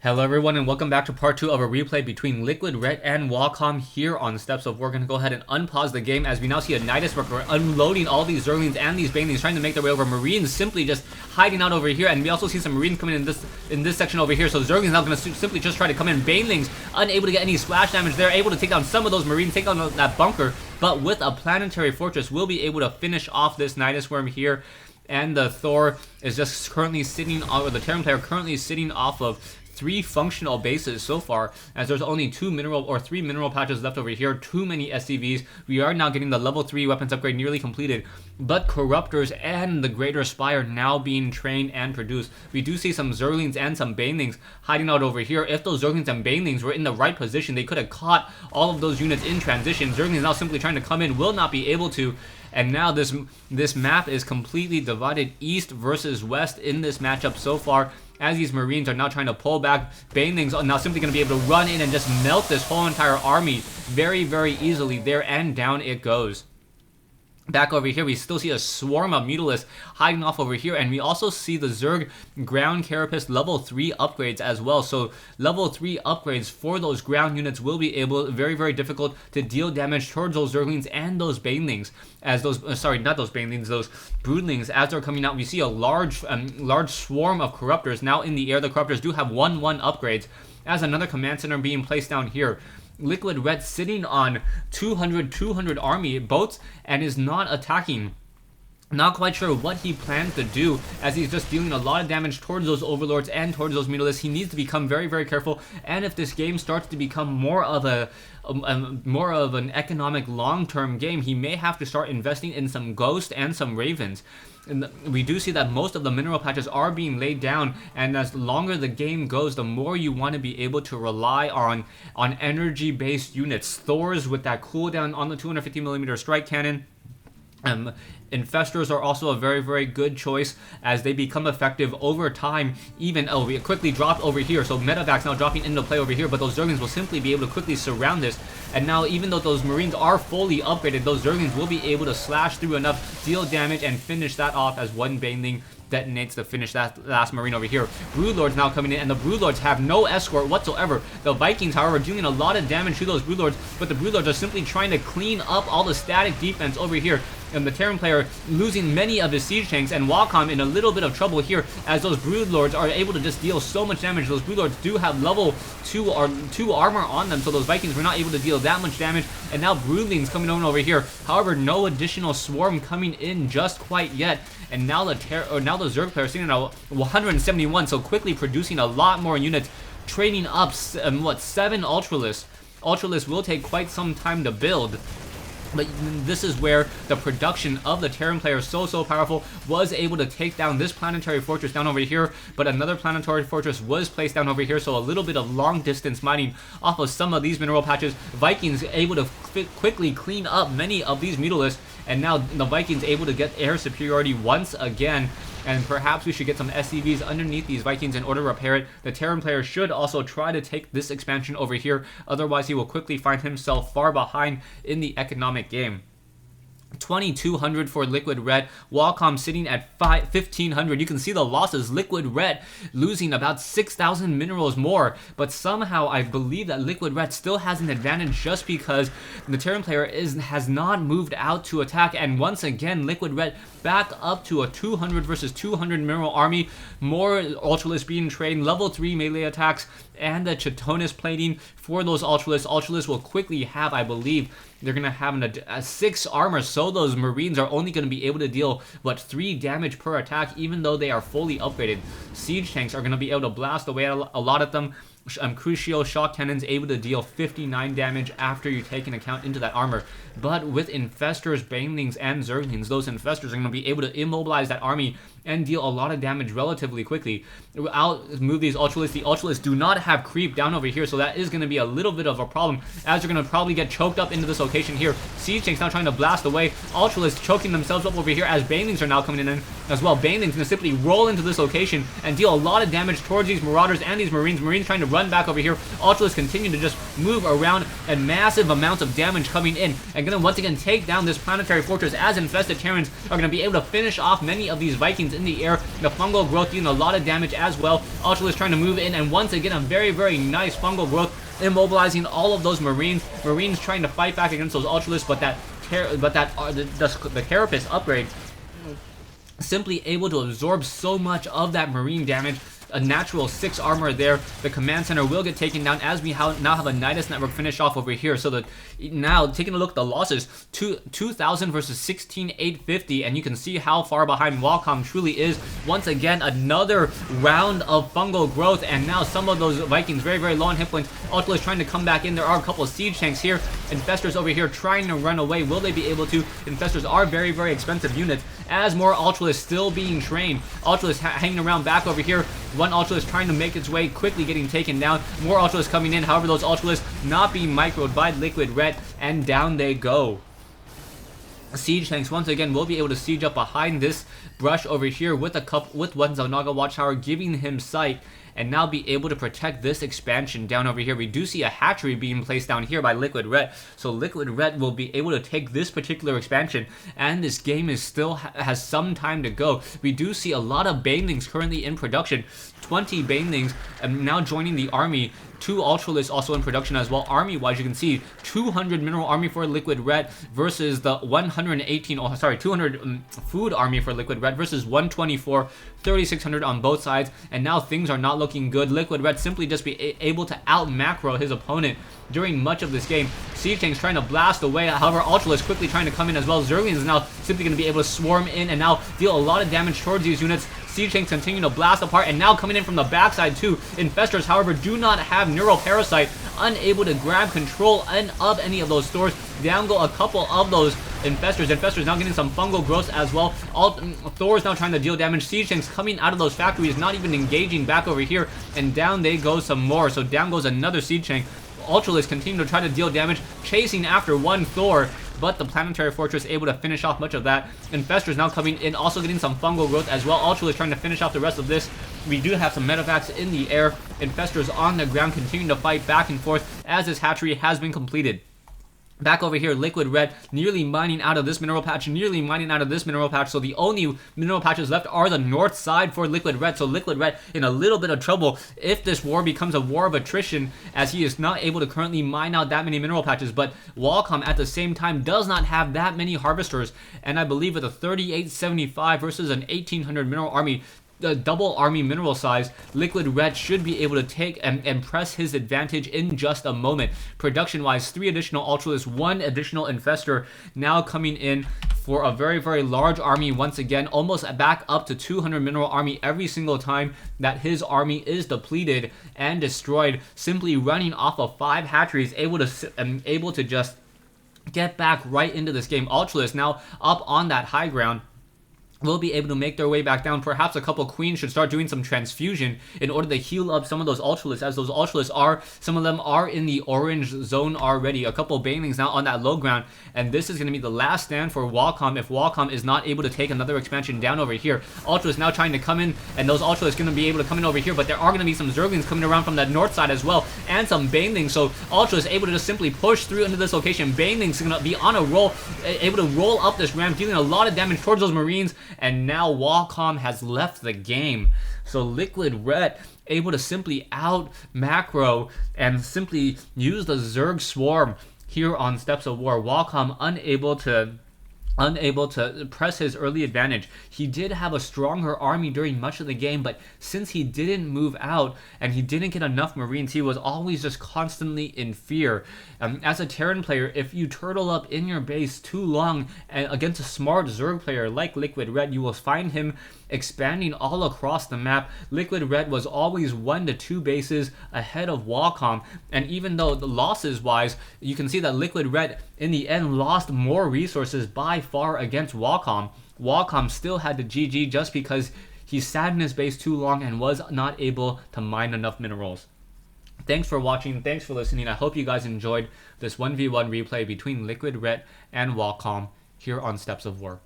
Hello everyone and welcome back to part 2 of a replay between Liquid Red and Wacomm here on the steps of. We're going to go ahead and unpause the game as we now see a Nidus worker unloading all these Zerglings and these Banelings trying to make their way over. Marines simply just hiding out over here, and we also see some Marines coming in this section over here. So Zerglings now going to simply just try to come in. Banelings unable to get any splash damage. They're able to take down some of those Marines, take down that bunker, but with a planetary fortress we'll be able to finish off this Nidus worm here. And the Thor is just currently sitting, or the Terran player currently sitting off of 3 functional bases so far, as there's only 3 mineral patches left over here. Too many SCVs. We are now getting the level 3 weapons upgrade nearly completed, but Corruptors and the Greater Spire now being trained and produced. We do see some Zerglings and some Banelings hiding out over here. If those Zerglings and Banelings were in the right position, they could have caught all of those units in transition. Zerglings now simply trying to come in, will not be able to. And now this map is completely divided east versus west in this matchup so far, as these Marines are now trying to pull back. Banelings are now simply going to be able to run in and just melt this whole entire army very, very easily there, and down it goes. Back over here, we still see a swarm of Mutalisks hiding off over here, and we also see the Zerg ground carapace level 3 upgrades as well. So level 3 upgrades for those ground units will be able, very, very difficult to deal damage towards those Zerglings and those Banelings, as those, sorry, not those Banelings, those Broodlings, as they're coming out. We see a large swarm of Corruptors now in the air. The Corruptors do have 1/1 upgrades, as another command center being placed down here. Liquid Red sitting on 200 army boats and is not attacking. Not quite sure what he plans to do, as he's just dealing a lot of damage towards those Overlords and towards those Mutalisks. He needs to become very, very careful, and if this game starts to become more of an economic long-term game, he may have to start investing in some Ghost and some Ravens. And we do see that most of the mineral patches are being laid down, and as longer the game goes, the more you want to be able to rely on energy-based units. Thors with that cooldown on the 250mm strike cannon. Infestors are also a very, very good choice, as they become effective over time. Even, we quickly dropped over here, so Medevacs now dropping into play over here, but those Zerglings will simply be able to quickly surround this. And now, even though those Marines are fully upgraded, those Zerglings will be able to slash through enough, deal damage, and finish that off as one Baneling detonates to finish that last Marine over here. Broodlords now coming in, and the Broodlords have no escort whatsoever. The Vikings, however, dealing a lot of damage to those Broodlords, but the Broodlords are simply trying to clean up all the static defense over here. And the Terran player losing many of his siege tanks, and Wacomm in a little bit of trouble here, as those Broodlords are able to just deal so much damage. Those Broodlords do have level 2 armor on them, so those Vikings were not able to deal that much damage. And now Broodlings coming over here. However, no additional swarm coming in just quite yet. And now the Zerg player sitting at 171, so quickly producing a lot more units, training up 7 Ultralisks. Ultralisks will take quite some time to build. But this is where the production of the Terran player, so powerful, was able to take down this planetary fortress down over here. But another planetary fortress was placed down over here, so a little bit of long distance mining off of some of these mineral patches. Vikings able to quickly clean up many of these Mutalisks, and now the Vikings able to get air superiority once again. And perhaps we should get some SCVs underneath these Vikings in order to repair it. The Terran player should also try to take this expansion over here, otherwise he will quickly find himself far behind in the economic game. 2,200 for Liquid Red. Wacomm sitting at 1,500. You can see the losses. Liquid Red losing about 6,000 minerals more, but somehow I believe that Liquid Red still has an advantage just because the Terran player has not moved out to attack. And once again, Liquid Red back up to a 200 versus 200 mineral army. More Ultralisks being trained, level 3 melee attacks, and the Chitonus plating for those Ultralisks. Ultralisks will quickly have, I believe, they're going to have a 6 armor, so those Marines are only going to be able to deal, 3 damage per attack, even though they are fully upgraded. Siege tanks are going to be able to blast away a lot of them. Crucial shock cannons able to deal 59 damage after you take an account into that armor. But with Infestors, Banelings, and Zerglings, those Infestors are going to be able to immobilize that army and deal a lot of damage relatively quickly. I'll move these Ultralisks. The Ultralisks do not have creep down over here, so that is going to be a little bit of a problem, as they're going to probably get choked up into this location here. Siege tanks now trying to blast away. Ultralisks choking themselves up over here, as Banelings are now coming in as well. Banelings going to simply roll into this location and deal a lot of damage towards these Marauders and these Marines. Marines trying to run run back over here. Ultralisk continue to just move around, and massive amounts of damage coming in, and gonna once again take down this planetary fortress as infested Terrans are gonna be able to finish off many of these Vikings in the air. The fungal growth doing a lot of damage as well. Ultralisk trying to move in, and once again a very, very nice fungal growth immobilizing all of those Marines. Marines trying to fight back against those Ultralisks, but the Carapace upgrade simply able to absorb so much of that Marine damage. A natural 6 armor there. The command center will get taken down as we now have a Nidus network finish off over here. So now taking a look at the losses, 2,000 versus 16,850, and you can see how far behind Wacomm truly is. Once again, another round of fungal growth, and now some of those Vikings very, very low on hit points. Ultralisk trying to come back in. There are a couple of siege tanks here. Infestors over here trying to run away. Will they be able to? Infestors are very, very expensive units, as more Ultralisk still being trained. Ultralisk hanging around back over here. One Ultralisk trying to make its way, quickly getting taken down. More Ultralisk coming in. However, those Ultralisk not being microed by Liquid Red, and down they go. Siege tanks once again will be able to siege up behind this brush over here with one Zelnaga Watchtower giving him sight, and now be able to protect this expansion down over here. We do see a hatchery being placed down here by Liquid Red, so Liquid Red will be able to take this particular expansion, and this game is still has some time to go. We do see a lot of banelings currently in production, 20 banelings now joining the army. 2 Ultralisks also in production as well. Army-wise, you can see 200 mineral army for Liquid Red versus the 200 food army for Liquid Red versus 124, 3,600 on both sides. And now things are not looking good. Liquid Red simply just be able to out-macro his opponent during much of this game. Siege tanks trying to blast away. However, Ultralisk quickly trying to come in as well. Zerglians is now simply going to be able to swarm in and now deal a lot of damage towards these units. Siege tanks continue to blast apart, and now coming in from the backside too. Infestors, however, do not have Neural Parasite, unable to grab control of any of those stores. Down go a couple of those Infestors. Infestors now getting some fungal growth as well. Thor's now trying to deal damage. Siege tanks coming out of those factories, not even engaging back over here, and down they go some more. So down goes another siege tank. Ultralisk continue to try to deal damage, chasing after one Thor, but the planetary fortress able to finish off much of that. Infestors now coming in, also getting some fungal growth as well. Ultralisk trying to finish off the rest of this. We do have some medevacs in the air. Infestors on the ground continuing to fight back and forth as this hatchery has been completed. Back over here, Liquid Red nearly mining out of this mineral patch, nearly mining out of this mineral patch. So the only mineral patches left are the north side for Liquid Red. So Liquid Red in a little bit of trouble if this war becomes a war of attrition, as he is not able to currently mine out that many mineral patches. But Wacomm at the same time does not have that many harvesters. And I believe with a 3875 versus an 1800 mineral army, the double army mineral size, Liquid Red should be able to take and press his advantage in just a moment. Production wise, 3 additional Ultralisks, 1 additional Infestor now coming in for a very, very large army once again, almost back up to 200 mineral army every single time that his army is depleted and destroyed, simply running off of 5 hatcheries, able to just get back right into this game. Ultralisk now up on that high ground will be able to make their way back down. Perhaps a couple queens should start doing some transfusion in order to heal up some of those Ultralisks, as those Ultralisks some of them are in the orange zone already. A couple banelings now on that low ground, and this is going to be the last stand for Wacomm if Wacomm is not able to take another expansion down over here. Ultralisk now trying to come in, and those Ultralisks going to be able to come in over here, but there are going to be some Zerglings coming around from that north side as well, and some banelings, so Ultralisk able to just simply push through into this location. Banelings going to be on a roll, able to roll up this ramp, dealing a lot of damage towards those Marines, and now Wacomm has left the game. So Liquid Red able to simply out macro and simply use the Zerg swarm here on Steps of War. Wacomm unable to press his early advantage. He did have a stronger army during much of the game, but since he didn't move out and he didn't get enough Marines, he was always just constantly in fear. As a Terran player, if you turtle up in your base too long against a smart Zerg player like Liquid Red, you will find him expanding all across the map. Liquid Red was always 1 to 2 bases ahead of Wacomm, and even though the losses wise, you can see that Liquid Red in the end lost more resources by far against Wacomm. Wacomm still had the GG just because he sat in his base too long and was not able to mine enough minerals. Thanks for watching, thanks for listening. I hope you guys enjoyed this 1v1 replay between Liquid Red and Wacomm here on Steps of War.